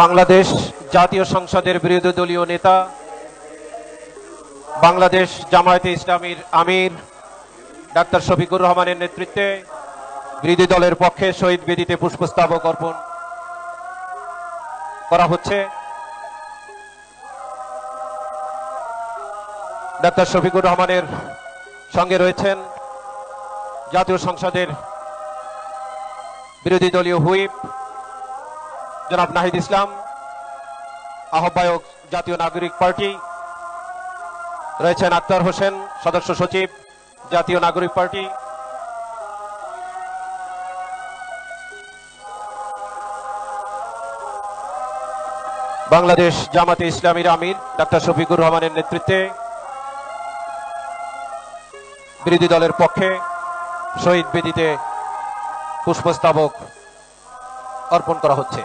বাংলাদেশ জাতীয় সংসদের বিরোধী দলীয় নেতা বাংলাদেশ জামায়াতে ইসলামীর আমির ডাক্তার শফিকুর রহমানের নেতৃত্বে বিরোধী দলের পক্ষে শহীদ বেদিতে পুষ্পস্তবক অর্পণ করা হচ্ছে। ডাক্তার শফিকুর রহমানের সঙ্গে রয়েছেন জাতীয় সংসদের বিরোধী দলীয় হুইপ জনাব নাহিদ ইসলাম, আহ্বায়ক জাতীয় নাগরিক পার্টি, রয়েছেন আক্তার হোসেন, সদস্য সচিব জাতীয় নাগরিক পার্টি, বাংলাদেশ জামাতে ইসলামীর আমির ডাক্তার শফিকুর রহমানের নেতৃত্বে বিরোধী দলের পক্ষে শহীদ বেদিতে পুষ্পস্তবক অর্পণ করা হচ্ছে।